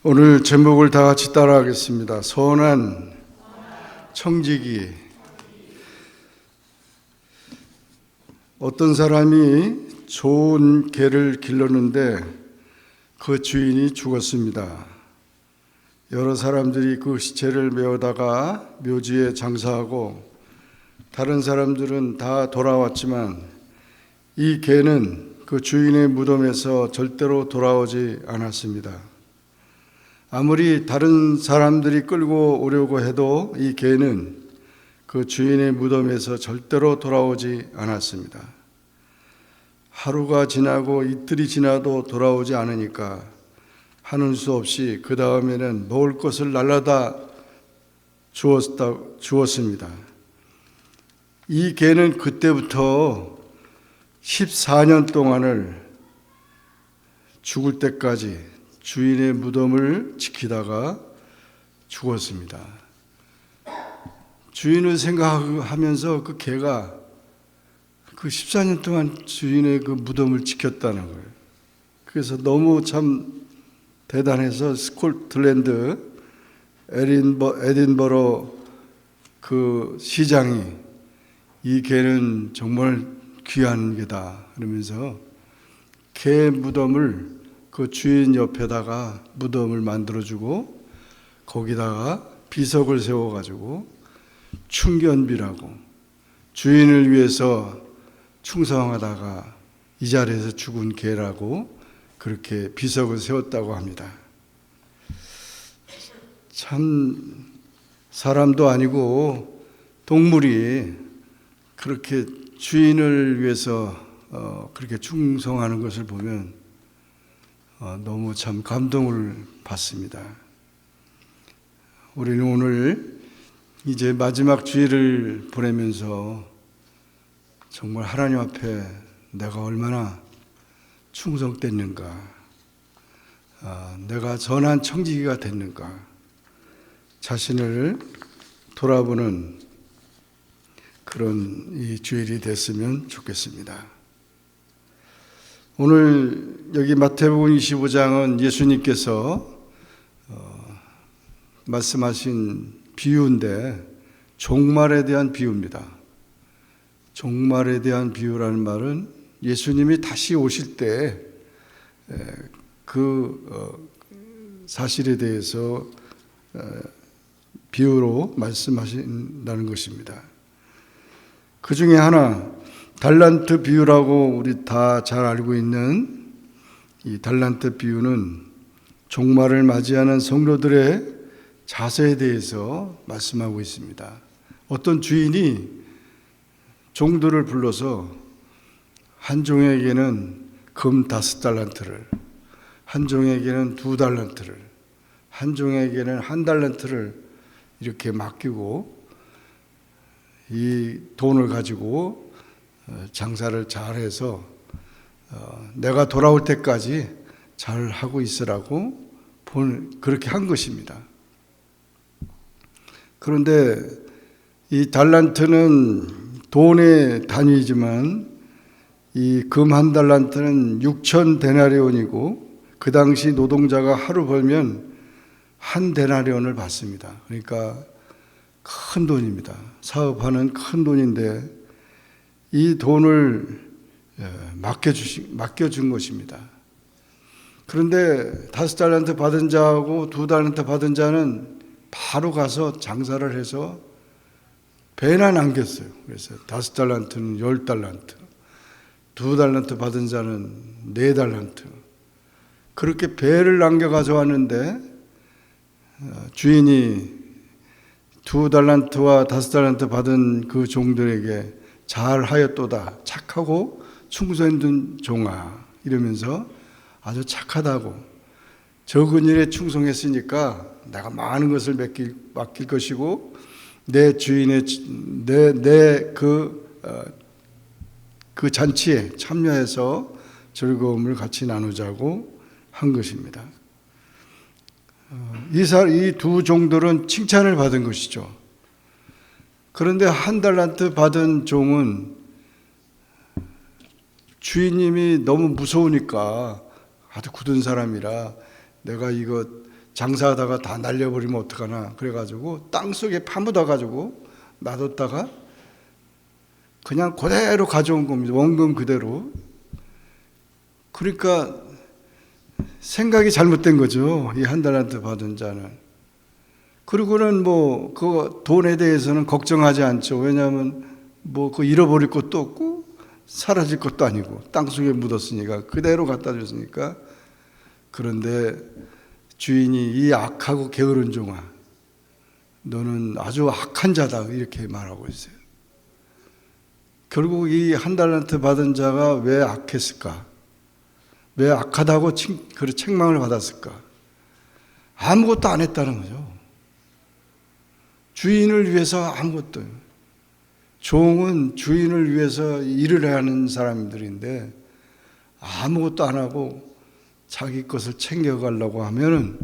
오늘 제목을 다 같이 따라하겠습니다. 선한 청지기. 어떤 사람이 좋은 개를 길렀는데 그 주인이 죽었습니다. 여러 사람들이 그 시체를 메어다가 묘지에 장사하고 다른 사람들은 다 돌아왔지만 이 개는 그 주인의 무덤에서 절대로 돌아오지 않았습니다. 아무리 다른 사람들이 끌고 오려고 해도 이 개는 그 주인의 무덤에서 절대로 돌아오지 않았습니다. 하루가 지나고 이틀이 지나도 돌아오지 않으니까 하는 수 없이 그 다음에는 먹을 것을 날라다 주었습니다. 이 개는 그때부터 14년 동안을 죽을 때까지 주인의 무덤을 지키다가 죽었습니다. 주인을 생각하면서 그 개가 그 14년 동안 주인의 그 무덤을 지켰다는 거예요. 그래서 너무 참 대단해서 스코틀랜드 에딘버러 그 시장이 이 개는 정말 귀한 개다 그러면서 개 무덤을 그 주인 옆에다가 무덤을 만들어주고 거기다가 비석을 세워가지고 충견비라고 주인을 위해서 충성하다가 이 자리에서 죽은 개라고 그렇게 비석을 세웠다고 합니다. 참 사람도 아니고 동물이 그렇게 주인을 위해서 그렇게 충성하는 것을 보면 너무 참 감동을 받습니다. 우리는 오늘 이제 마지막 주일을 보내면서 정말 하나님 앞에 내가 얼마나 충성됐는가, 내가 선한 청지기가 됐는가, 자신을 돌아보는 그런 이 주일이 됐으면 좋겠습니다. 오늘 여기 마태복음 25장은 예수님께서 말씀하신 비유인데 종말에 대한 비유입니다. 종말에 대한 비유라는 말은 예수님이 다시 오실 때 그 사실에 대해서 비유로 말씀하신다는 것입니다. 그 중에 하나 달란트 비유라고 우리 다 잘 알고 있는 이 달란트 비유는 종말을 맞이하는 성도들의 자세에 대해서 말씀하고 있습니다. 어떤 주인이 종들을 불러서 한 종에게는 금 5달란트를, 한 종에게는 2달란트를, 한 종에게는 1달란트를 이렇게 맡기고 이 돈을 가지고 장사를 잘해서 내가 돌아올 때까지 잘 하고 있으라고 그렇게 한 것입니다. 그런데 이 달란트는 돈의 단위이지만 이 금 1달란트는 6천 데나리온이고 그 당시 노동자가 하루 벌면 1 데나리온을 받습니다. 그러니까 큰 돈입니다. 사업하는 큰 돈인데 이 돈을 맡겨준 것입니다. 그런데 5달란트 받은 자하고 2달란트 받은 자는 바로 가서 장사를 해서 배나 남겼어요. 그래서 5달란트는 10달란트, 2달란트 받은 자는 4달란트. 그렇게 배를 남겨 가져왔는데 주인이 2달란트와 5달란트 받은 그 종들에게 잘하였도다, 착하고 충성된 종아 이러면서 아주 착하다고, 적은 일에 충성했으니까 내가 많은 것을 맡길 것이고 내 주인의 그 잔치에 참여해서 즐거움을 같이 나누자고 한 것입니다. 이 두 종들은 칭찬을 받은 것이죠. 그런데 1달란트 받은 종은 주인님이 너무 무서우니까 아주 굳은 사람이라 내가 이거 장사하다가 다 날려버리면 어떡하나 그래가지고 땅속에 파묻어가지고 놔뒀다가 그냥 그대로 가져온 겁니다. 원금 그대로. 그러니까 생각이 잘못된 거죠. 이 한 달란트 받은 자는. 그리고는 뭐 그 돈에 대해서는 걱정하지 않죠. 왜냐하면 뭐 그 잃어버릴 것도 없고 사라질 것도 아니고 땅속에 묻었으니까 그대로 갖다 줬으니까. 그런데 주인이 이 악하고 게으른 종아, 너는 아주 악한 자다 이렇게 말하고 있어요. 결국 이 한 달란트 받은 자가 왜 악했을까? 왜 악하다고 책망을 받았을까? 아무것도 안 했다는 거죠. 주인을 위해서 아무것도. 종은 주인을 위해서 일을 하는 사람들인데 아무것도 안 하고 자기 것을 챙겨가려고 하면은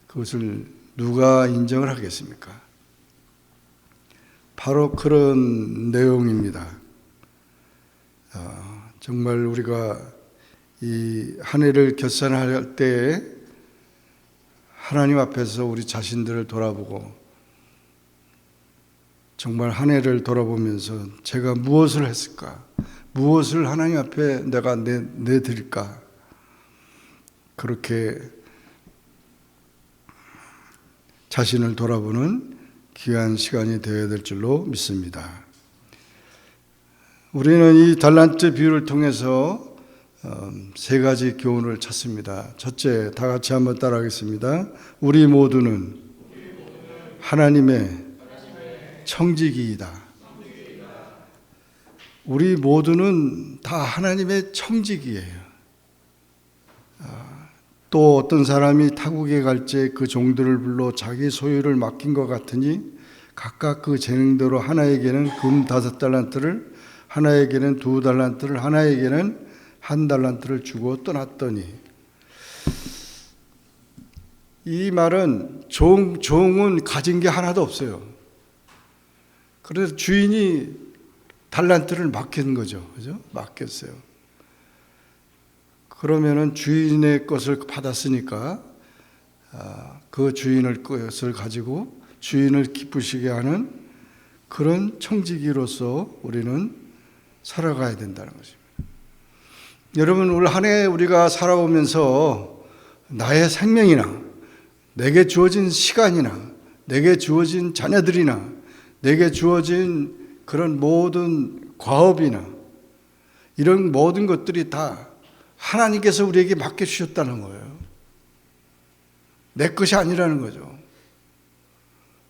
그것을 누가 인정을 하겠습니까? 바로 그런 내용입니다. 정말 우리가 이 한 해를 결산할 때에 하나님 앞에서 우리 자신들을 돌아보고 정말 한 해를 돌아보면서 제가 무엇을 했을까? 무엇을 하나님 앞에 내가 내드릴까? 그렇게 자신을 돌아보는 귀한 시간이 되어야 될 줄로 믿습니다. 우리는 이 달란트 비유를 통해서 세 가지 교훈을 찾습니다. 첫째, 다 같이 한번 따라하겠습니다. 우리 모두는 하나님의 청지기이다. 우리 모두는 다 하나님의 청지기예요. 또 어떤 사람이 타국에 갈지 그 종들을 불러 자기 소유를 맡긴 것 같으니 각각 그 재능대로 하나에게는 금 5달란트를, 하나에게는 2달란트를, 하나에게는 1달란트를 주고 떠났더니, 이 말은 종은 가진 게 하나도 없어요. 그래서 주인이 달란트를 맡긴 거죠. 그죠? 맡겼어요. 그러면은 주인의 것을 받았으니까 그 주인의 것을 가지고 주인을 기쁘시게 하는 그런 청지기로서 우리는 살아가야 된다는 것입니다. 여러분, 올 한 해 우리가 살아오면서 나의 생명이나 내게 주어진 시간이나 내게 주어진 자녀들이나 내게 주어진 그런 모든 과업이나 이런 모든 것들이 다 하나님께서 우리에게 맡겨주셨다는 거예요. 내 것이 아니라는 거죠.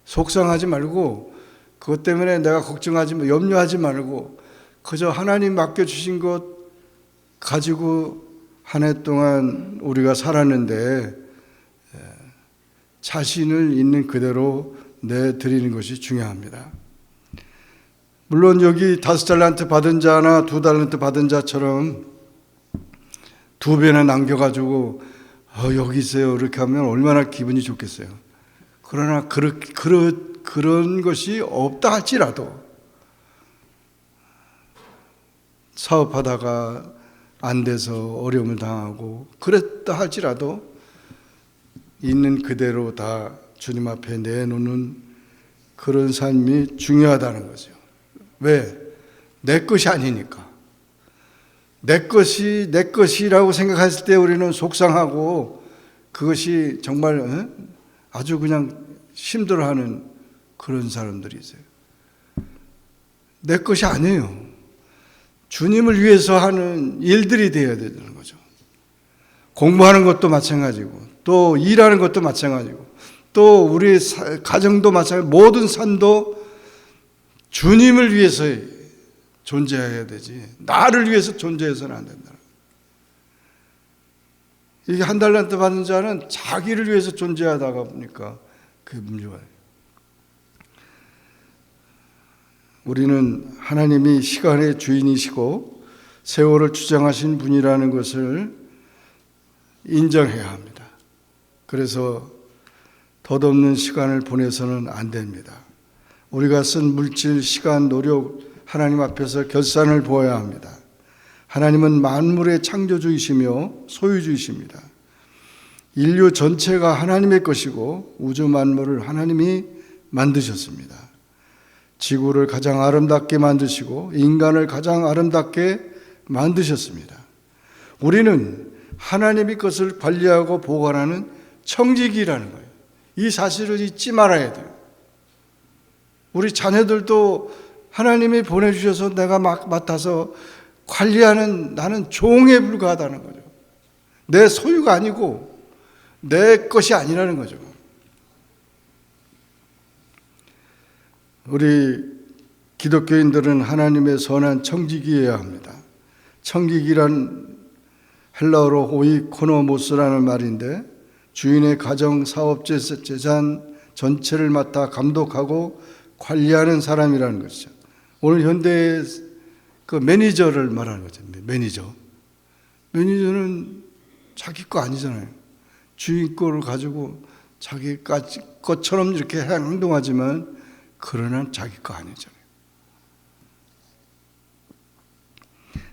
속상하지 말고 그것 때문에 내가 걱정하지 말고 염려하지 말고 그저 하나님 맡겨주신 것 가지고 한 해 동안 우리가 살았는데 자신을 있는 그대로 내드리는 것이 중요합니다. 물론 여기 5달란트 받은 자나 2달란트 받은 자처럼 2배나 남겨가지고 여기 있어요 이렇게 하면 얼마나 기분이 좋겠어요. 그러나 그런 것이 없다 할지라도 사업하다가 안 돼서 어려움을 당하고 그랬다 할지라도 있는 그대로 다 주님 앞에 내놓는 그런 삶이 중요하다는 거죠. 왜? 내 것이 아니니까. 내 것이라고 생각했을 때 우리는 속상하고 그것이 정말 아주 그냥 힘들어하는 그런 사람들이 있어요. 내 것이 아니에요. 주님을 위해서 하는 일들이 되어야 되는 거죠. 공부하는 것도 마찬가지고 또 일하는 것도 마찬가지고 또 우리 가정도 마찬가지고 모든 삶도 주님을 위해서 존재해야 되지 나를 위해서 존재해서는 안 된다. 이게 1달란트 받은 자는 자기를 위해서 존재하다가 보니까 그게 문제가 우리는 하나님이 시간의 주인이시고 세월을 주장하신 분이라는 것을 인정해야 합니다. 그래서 덧없는 시간을 보내서는 안 됩니다. 우리가 쓴 물질, 시간, 노력 하나님 앞에서 결산을 보아야 합니다. 하나님은 만물의 창조주이시며 소유주이십니다. 인류 전체가 하나님의 것이고 우주 만물을 하나님이 만드셨습니다. 지구를 가장 아름답게 만드시고 인간을 가장 아름답게 만드셨습니다. 우리는 하나님의 것을 관리하고 보관하는 청지기라는 거예요. 이 사실을 잊지 말아야 돼요. 우리 자녀들도 하나님이 보내주셔서 내가 맡아서 관리하는, 나는 종에 불과하다는 거죠. 내 소유가 아니고 내 것이 아니라는 거죠. 우리 기독교인들은 하나님의 선한 청지기여야 합니다. 청지기란 헬라어로 오이코노모스라는 말인데 주인의 가정, 사업, 재산 전체를 맡아 감독하고 관리하는 사람이라는 것이죠. 오늘 현대의 그 매니저를 말하는 거죠. 매니저는 자기 거 아니잖아요. 주인 거를 가지고 자기 것처럼 이렇게 행동하지만 그러나 자기 거 아니잖아요.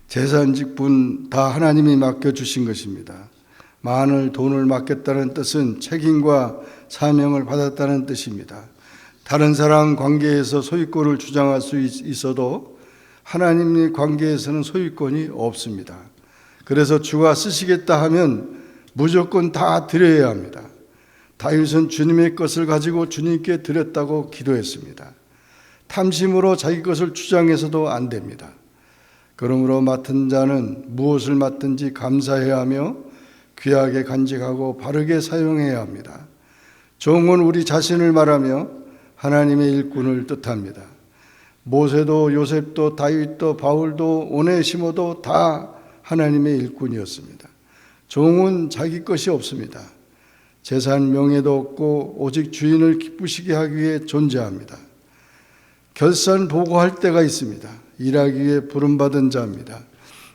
재산, 직분 다 하나님이 맡겨주신 것입니다. 많은 돈을 맡겼다는 뜻은 책임과 사명을 받았다는 뜻입니다. 다른 사람 관계에서 소유권을 주장할 수 있어도 하나님의 관계에서는 소유권이 없습니다. 그래서 주가 쓰시겠다 하면 무조건 다 드려야 합니다. 다윗은 주님의 것을 가지고 주님께 드렸다고 기도했습니다. 탐심으로 자기 것을 주장해서도 안 됩니다. 그러므로 맡은 자는 무엇을 맡든지 감사해야 하며 귀하게 간직하고 바르게 사용해야 합니다. 종은 우리 자신을 말하며 하나님의 일꾼을 뜻합니다. 모세도 요셉도 다윗도 바울도 오네시모도 다 하나님의 일꾼이었습니다. 종은 자기 것이 없습니다. 재산 명예도 없고 오직 주인을 기쁘시게 하기 위해 존재합니다. 결산 보고할 때가 있습니다. 일하기 위해 부름받은 자입니다.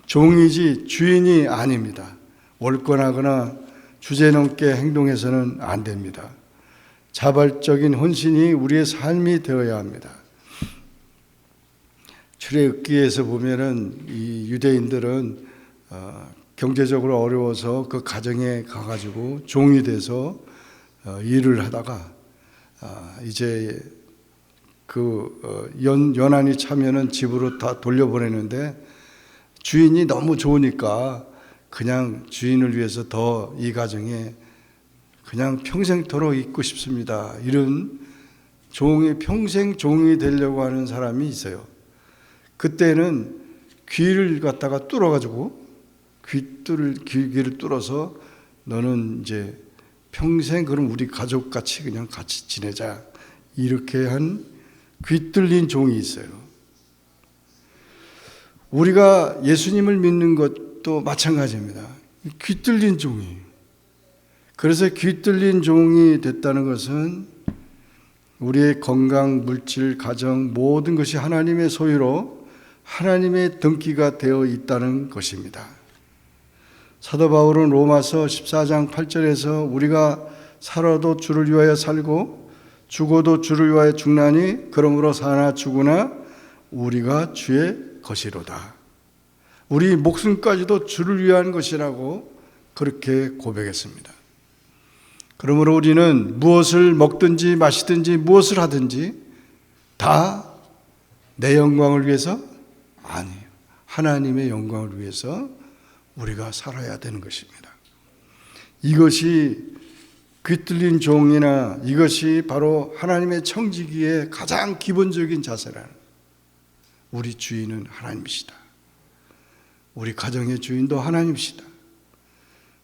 종이지 주인이 아닙니다. 월권하거나 주제넘게 행동해서는 안 됩니다. 자발적인 헌신이 우리의 삶이 되어야 합니다. 출애굽기에서 보면은 이 유대인들은 경제적으로 어려워서 그 가정에 가가지고 종이 돼서 일을 하다가 이제 그 연한이 차면은 집으로 다 돌려보내는데 주인이 너무 좋으니까 그냥 주인을 위해서 더 이 가정에 그냥 평생토록 있고 싶습니다. 이런 종이 평생 종이 되려고 하는 사람이 있어요. 그때는 귀를 갖다가 뚫어가지고 귀를 뚫어서 너는 이제 평생 그럼 우리 가족같이 그냥 같이 지내자 이렇게 한 귀 뚫린 종이 있어요. 우리가 예수님을 믿는 것도 마찬가지입니다. 귀 뚫린 종이. 그래서 귀 뚫린 종이 됐다는 것은 우리의 건강, 물질, 가정 모든 것이 하나님의 소유로 하나님의 등기가 되어 있다는 것입니다. 사도 바울은 로마서 14장 8절에서 우리가 살아도 주를 위하여 살고 죽어도 주를 위하여 죽나니 그러므로 사나 죽으나 우리가 주의 것이로다. 우리 목숨까지도 주를 위한 것이라고 그렇게 고백했습니다. 그러므로 우리는 무엇을 먹든지 마시든지 무엇을 하든지 다 내 영광을 위해서? 아니에요. 하나님의 영광을 위해서 우리가 살아야 되는 것입니다. 이것이 귀 뚫린 종이나 이것이 바로 하나님의 청지기의 가장 기본적인 자세라는 우리 주인은 하나님이시다. 우리 가정의 주인도 하나님이시다.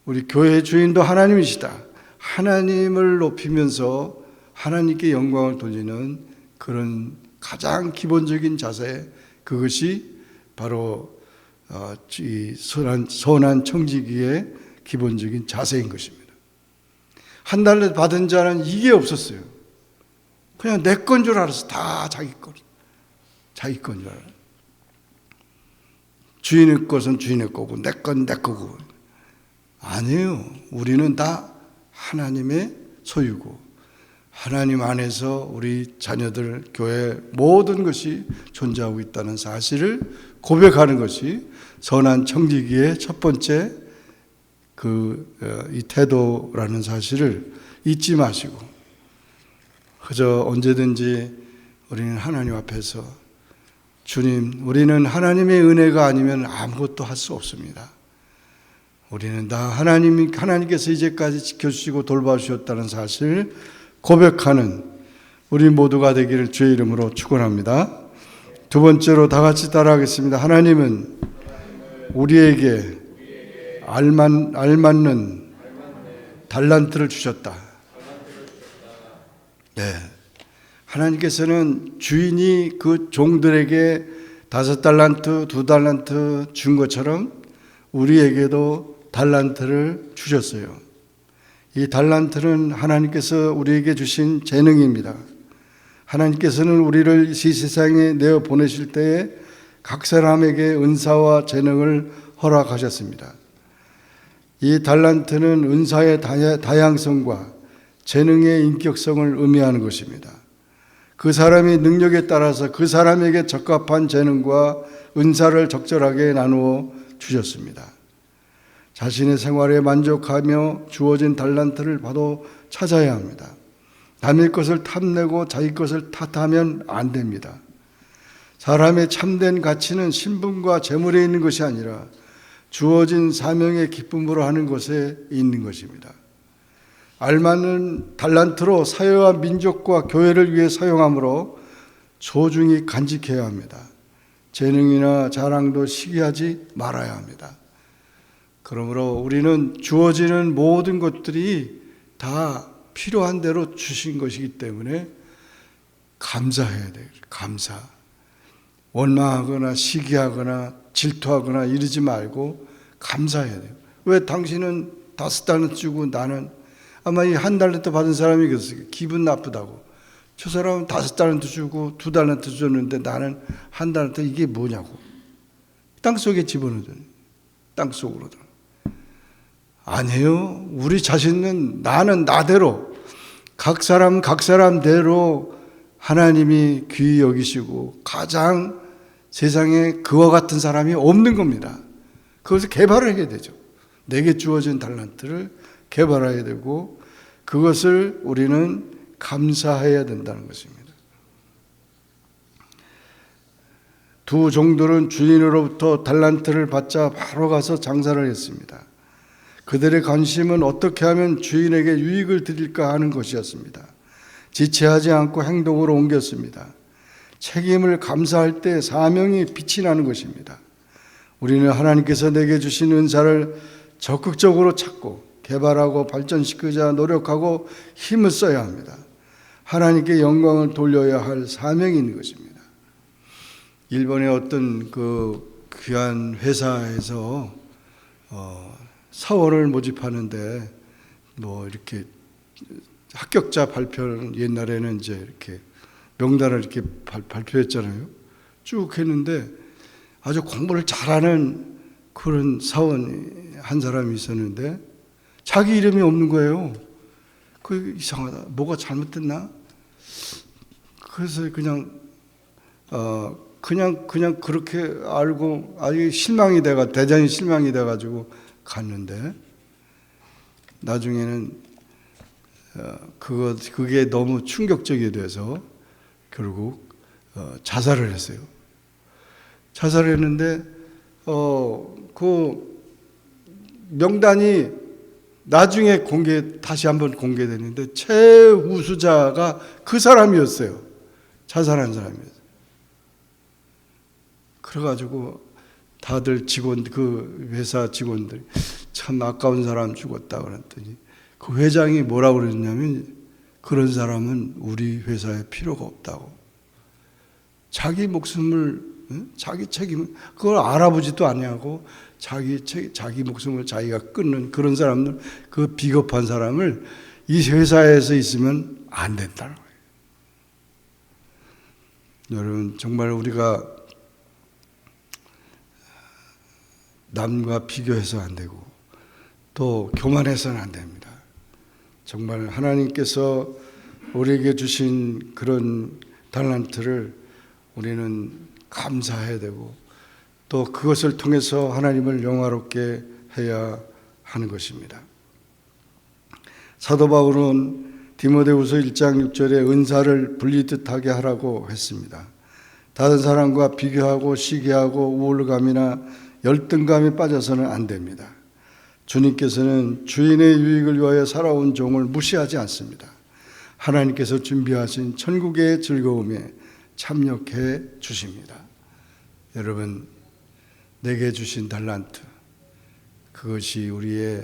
우리 교회의 주인도 하나님이시다. 하나님을 높이면서 하나님께 영광을 돌리는 그런 가장 기본적인 자세, 그것이 바로 이 선한 청지기의 기본적인 자세인 것입니다. 한 달 받은 자는 이게 없었어요. 그냥 내 건 줄 알았어. 다 자기 건 줄 알아. 주인의 것은 주인의 거고 내 건 내 거고. 아니에요. 우리는 다 하나님의 소유고 하나님 안에서 우리 자녀들, 교회 모든 것이 존재하고 있다는 사실을 고백하는 것이 선한 청지기의 첫 번째 이 태도라는 사실을 잊지 마시고 그저 언제든지 우리는 하나님 앞에서 주님, 우리는 하나님의 은혜가 아니면 아무것도 할 수 없습니다. 우리는 다 하나님께서 이제까지 지켜주시고 돌봐주셨다는 사실 고백하는 우리 모두가 되기를 주의 이름으로 축원합니다. 두 번째로 다 같이 따라하겠습니다. 하나님은 우리에게 알맞는 달란트를 주셨다. 네. 하나님께서는 주인이 그 종들에게 5달란트, 2달란트 준 것처럼 우리에게도 달란트를 주셨어요. 이 달란트는 하나님께서 우리에게 주신 재능입니다. 하나님께서는 우리를 이 세상에 내어 보내실 때에 각 사람에게 은사와 재능을 허락하셨습니다. 이 달란트는 은사의 다양성과 재능의 인격성을 의미하는 것입니다. 그 사람의 능력에 따라서 그 사람에게 적합한 재능과 은사를 적절하게 나누어 주셨습니다. 자신의 생활에 만족하며 주어진 달란트를 바로 찾아야 합니다. 남의 것을 탐내고 자기 것을 탓하면 안 됩니다. 사람의 참된 가치는 신분과 재물에 있는 것이 아니라 주어진 사명의 기쁨으로 하는 것에 있는 것입니다. 알맞는 달란트로 사회와 민족과 교회를 위해 사용함으로 소중히 간직해야 합니다. 재능이나 자랑도 시기하지 말아야 합니다. 그러므로 우리는 주어지는 모든 것들이 다 필요한 대로 주신 것이기 때문에 감사해야 돼요. 감사. 원망하거나 시기하거나 질투하거나 이러지 말고 감사해야 돼요. 왜 당신은 5달란트 주고 나는 아마 이 1달란트 받은 사람이 그랬어요. 기분 나쁘다고. 저 사람은 5달란트 주고 2달란트 줬는데 나는 1달란트 이게 뭐냐고. 땅속에 집어넣어줘요. 땅속으로. 아니에요. 우리 자신은 나는 나대로 각 사람대로 하나님이 귀히 여기시고 가장 세상에 그와 같은 사람이 없는 겁니다. 그것을 개발을 해야 되죠. 내게 주어진 달란트를 개발해야 되고 그것을 우리는 감사해야 된다는 것입니다. 두 종들은 주인으로부터 달란트를 받자 바로 가서 장사를 했습니다. 그들의 관심은 어떻게 하면 주인에게 유익을 드릴까 하는 것이었습니다. 지체하지 않고 행동으로 옮겼습니다. 책임을 감사할 때 사명이 빛이 나는 것입니다. 우리는 하나님께서 내게 주신 은사를 적극적으로 찾고 개발하고 발전시키자 노력하고 힘을 써야 합니다. 하나님께 영광을 돌려야 할 사명이 있는 것입니다. 일본의 어떤 그 귀한 회사에서 사원을 모집하는데 뭐 이렇게 합격자 발표는 옛날에는 이제 이렇게 명단을 이렇게 발표했잖아요. 쭉 했는데 아주 공부를 잘하는 그런 사원 한 사람이 있었는데 자기 이름이 없는 거예요. 그 이상하다. 뭐가 잘못됐나? 그래서 그냥 그렇게 알고 아주 대단히 실망이 돼가지고 갔는데 나중에는 그게 너무 충격적이 돼서 결국 자살을 했어요. 자살을 했는데 그 명단이 나중에 다시 한번 공개됐는데 최우수자가 그 사람이었어요. 자살한 사람이었어요. 그래가지고 다들 그 회사 직원들이 참 아까운 사람 죽었다 그랬더니 그 회장이 뭐라고 그랬냐면 그런 사람은 우리 회사에 필요가 없다고. 자기 목숨을 자기 책임을 그걸 알아보지도 않냐고 자기 목숨을 자기가 끊는 그런 사람들, 그 비겁한 사람을 이 회사에서 있으면 안 된다는 거예요. 여러분 정말 우리가 남과 비교해서 안 되고 또 교만해서는 안 됩니다. 정말 하나님께서 우리에게 주신 그런 달란트를 우리는 감사해야 되고 또 그것을 통해서 하나님을 영화롭게 해야 하는 것입니다. 사도 바울은 디모데후서 1장 6절에 은사를 분리듯하게 하라고 했습니다. 다른 사람과 비교하고 시기하고 우월감이나 열등감에 빠져서는 안 됩니다. 주님께서는 주인의 유익을 위하여 살아온 종을 무시하지 않습니다. 하나님께서 준비하신 천국의 즐거움에 참여해 주십니다. 여러분, 내게 주신 달란트, 그것이 우리의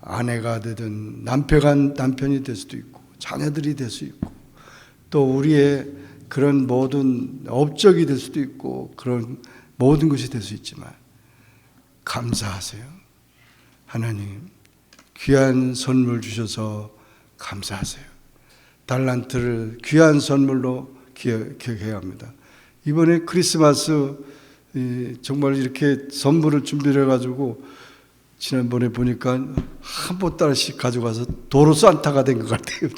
아내가 되든 남편이 될 수도 있고 자녀들이 될 수 있고 또 우리의 그런 모든 업적이 될 수도 있고 그런 모든 것이 될 수 있지만 감사하세요. 하나님, 귀한 선물 주셔서 감사하세요. 달란트를 귀한 선물로 기억해야 합니다. 이번에 크리스마스 정말 이렇게 선물을 준비를 해가지고 지난번에 보니까 한 보따리씩 가져가서 도로 산타가 된 것 같아요.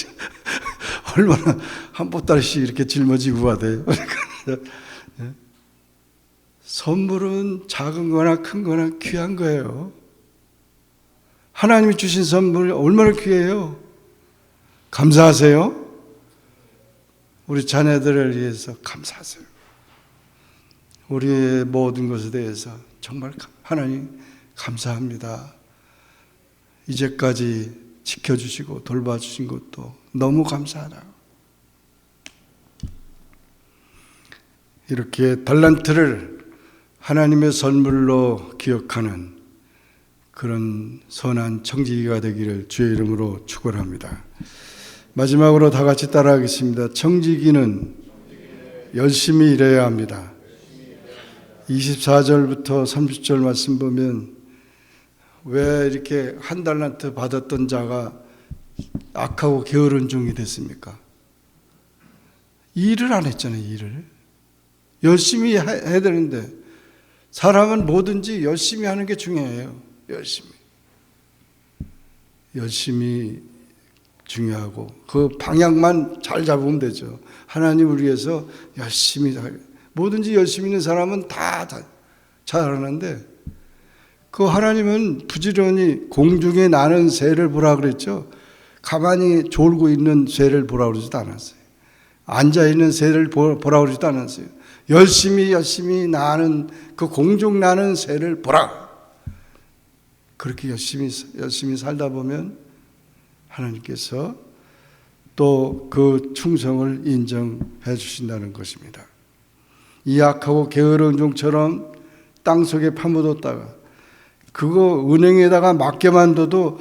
얼마나 한 보따리씩 이렇게 짊어지고 가대요. 선물은 작은 거나 큰 거나 귀한 거예요. 하나님이 주신 선물 얼마나 귀해요. 감사하세요. 우리 자녀들을 위해서 감사하세요. 우리의 모든 것에 대해서 정말 하나님 감사합니다. 이제까지 지켜주시고 돌봐주신 것도 너무 감사하다. 이렇게 달란트를 하나님의 선물로 기억하는 그런 선한 청지기가 되기를 주의 이름으로 축원합니다. 마지막으로 다 같이 따라하겠습니다. 청지기는 열심히 일해야 합니다. 24절부터 30절 말씀 보면 왜 이렇게 한 달란트 받았던 자가 악하고 게으른 종이 됐습니까? 일을 안 했잖아요. 일을 열심히 해야 되는데 사람은 뭐든지 열심히 하는 게 중요해요. 열심히 중요하고 그 방향만 잘 잡으면 되죠. 하나님을 위해서 열심히 뭐든지 열심히 있는 사람은 다 잘하는데 그 하나님은 부지런히 공중에 나는 새를 보라 그랬죠. 가만히 졸고 있는 새를 보라 그러지도 않았어요. 앉아있는 새를 보라 그러지도 않았어요. 열심히 나는 그 공중 나는 새를 보라. 그렇게 열심히 살다 보면 하나님께서 또 그 충성을 인정해 주신다는 것입니다. 이 악하고 게으른 종처럼 땅속에 파묻었다가 그거 은행에다가 맡겨만 둬도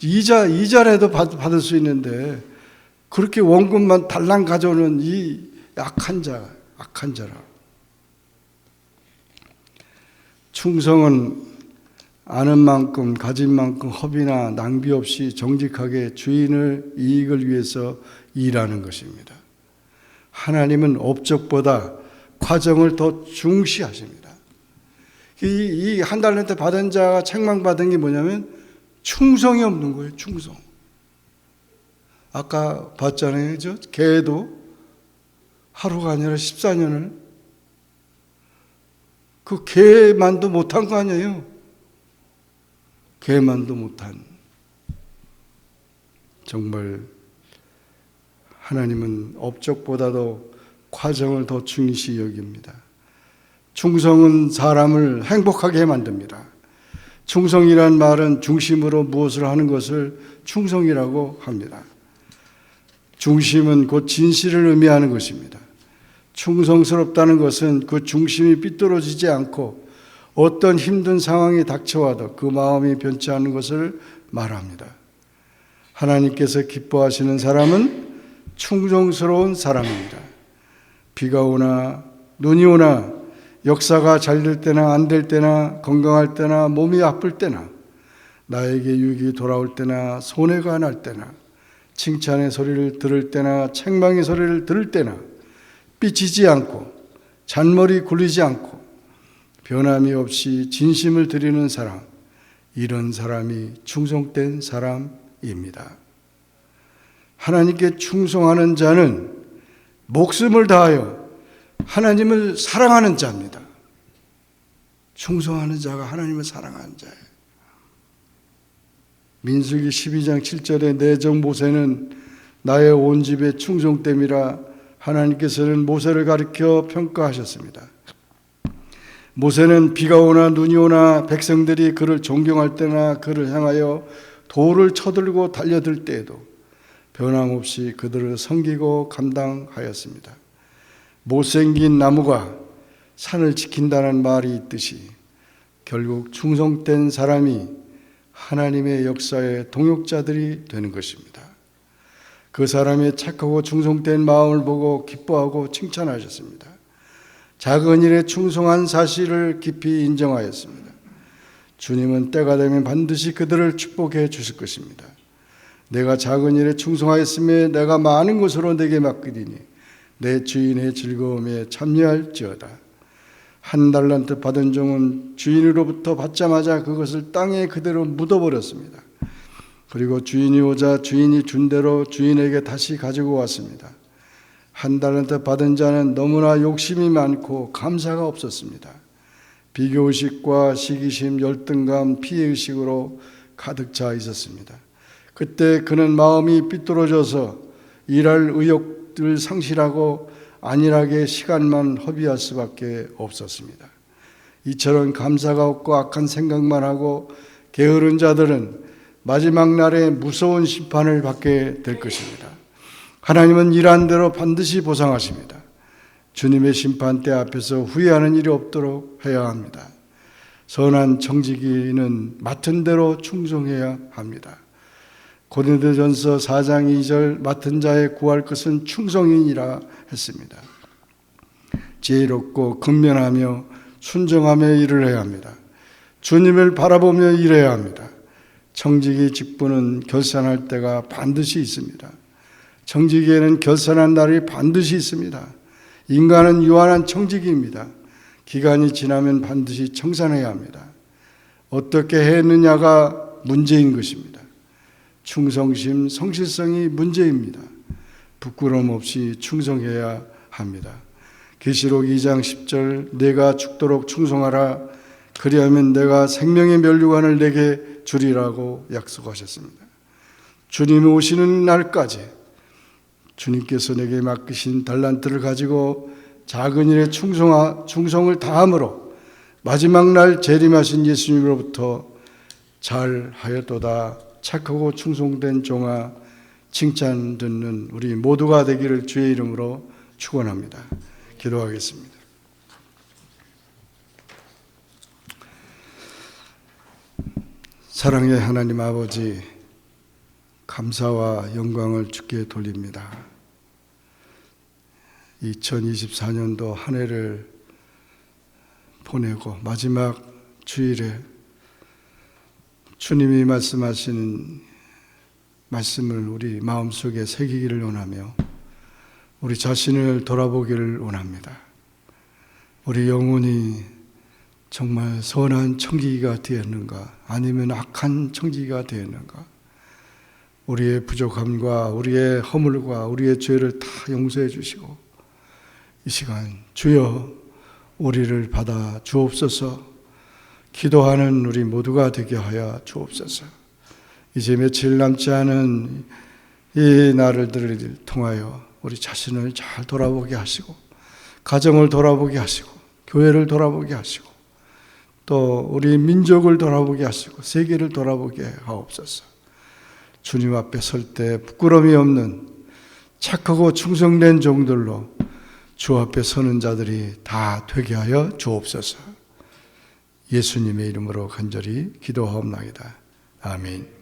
이자라도 받을 수 있는데 그렇게 원금만 달랑 가져오는 이 악한 자라. 충성은 아는 만큼 가진 만큼 허비나 낭비 없이 정직하게 주인의 이익을 위해서 일하는 것입니다. 하나님은 업적보다 과정을 더 중시하십니다. 이 한 달란트 받은 자가 책망받은 게 뭐냐면 충성이 없는 거예요. 충성. 아까 봤잖아요. 개도 하루가 아니라 14년을 그 개만도 못한 거 아니에요. 개만도 못한. 정말 하나님은 업적보다도 과정을 더 중시 여깁니다. 충성은 사람을 행복하게 만듭니다. 충성이란 말은 중심으로 무엇을 하는 것을 충성이라고 합니다. 중심은 곧 진실을 의미하는 것입니다. 충성스럽다는 것은 그 중심이 삐뚤어지지 않고 어떤 힘든 상황이 닥쳐와도 그 마음이 변치 않는 것을 말합니다. 하나님께서 기뻐하시는 사람은 충성스러운 사람입니다. 비가 오나 눈이 오나 역사가 잘 될 때나 안 될 때나 건강할 때나 몸이 아플 때나 나에게 유익이 돌아올 때나 손해가 날 때나 칭찬의 소리를 들을 때나 책망의 소리를 들을 때나 삐치지 않고 잔머리 굴리지 않고 변함이 없이 진심을 드리는 사람, 이런 사람이 충성된 사람입니다. 하나님께 충성하는 자는 목숨을 다하여 하나님을 사랑하는 자입니다. 충성하는 자가 하나님을 사랑하는 자예요. 민수기 12장 7절에 내정 모세는 나의 온 집에 충성됨이라 하나님께서는 모세를 가리켜 평가하셨습니다. 모세는 비가 오나 눈이 오나 백성들이 그를 존경할 때나 그를 향하여 돌을 쳐들고 달려들 때에도 변함없이 그들을 섬기고 감당하였습니다. 못생긴 나무가 산을 지킨다는 말이 있듯이 결국 충성된 사람이 하나님의 역사의 동역자들이 되는 것입니다. 그 사람의 착하고 충성된 마음을 보고 기뻐하고 칭찬하셨습니다. 작은 일에 충성한 사실을 깊이 인정하였습니다. 주님은 때가 되면 반드시 그들을 축복해 주실 것입니다. 내가 작은 일에 충성하였으며 내가 많은 것으로 내게 맡기리니 내 주인의 즐거움에 참여할지어다. 한 달란트 받은 종은 주인으로부터 받자마자 그것을 땅에 그대로 묻어버렸습니다. 그리고 주인이 오자 주인이 준 대로 주인에게 다시 가지고 왔습니다. 한 달란트 받은 자는 너무나 욕심이 많고 감사가 없었습니다. 비교의식과 시기심, 열등감, 피해의식으로 가득 차 있었습니다. 그때 그는 마음이 삐뚤어져서 일할 의욕을 상실하고 안일하게 시간만 허비할 수밖에 없었습니다. 이처럼 감사가 없고 악한 생각만 하고 게으른 자들은 마지막 날에 무서운 심판을 받게 될 것입니다. 하나님은 일한 대로 반드시 보상하십니다. 주님의 심판대 앞에서 후회하는 일이 없도록 해야 합니다. 선한 청지기는 맡은 대로 충성해야 합니다. 고린도전서 4장 2절 맡은 자에 구할 것은 충성이니라 했습니다. 지혜롭고 근면하며 순정하며 일을 해야 합니다. 주님을 바라보며 일해야 합니다. 청지기 직분은 결산할 때가 반드시 있습니다. 청지기에는 결산한 날이 반드시 있습니다. 인간은 유한한 청지기입니다. 기간이 지나면 반드시 청산해야 합니다. 어떻게 했느냐가 문제인 것입니다. 충성심, 성실성이 문제입니다. 부끄러움 없이 충성해야 합니다. 계시록 2장 10절 내가 죽도록 충성하라 그리하면 내가 생명의 면류관을 내게 주리라고 약속하셨습니다. 주님이 오시는 날까지 주님께서 내게 맡기신 달란트를 가지고 작은 일에 충성을 다함으로 마지막 날 재림하신 예수님으로부터 잘하였도다 착하고 충성된 종아 칭찬 듣는 우리 모두가 되기를 주의 이름으로 축원합니다. 기도하겠습니다. 사랑의 하나님 아버지, 감사와 영광을 주께 돌립니다. 2024년도 한 해를 보내고 마지막 주일에 주님이 말씀하시는 말씀을 우리 마음속에 새기기를 원하며 우리 자신을 돌아보기를 원합니다. 우리 영혼이 정말 선한 청지기가 되었는가 아니면 악한 청지기가 되었는가, 우리의 부족함과 우리의 허물과 우리의 죄를 다 용서해 주시고 이 시간 주여 우리를 받아 주옵소서. 기도하는 우리 모두가 되게 하여 주옵소서. 이제 며칠 남지 않은 이 날들을 통하여 우리 자신을 잘 돌아보게 하시고 가정을 돌아보게 하시고 교회를 돌아보게 하시고 또 우리 민족을 돌아보게 하시고 세계를 돌아보게 하옵소서. 주님 앞에 설 때 부끄러움이 없는 착하고 충성된 종들로 주 앞에 서는 자들이 다 되게 하여 주옵소서. 예수님의 이름으로 간절히 기도하옵나이다. 아멘.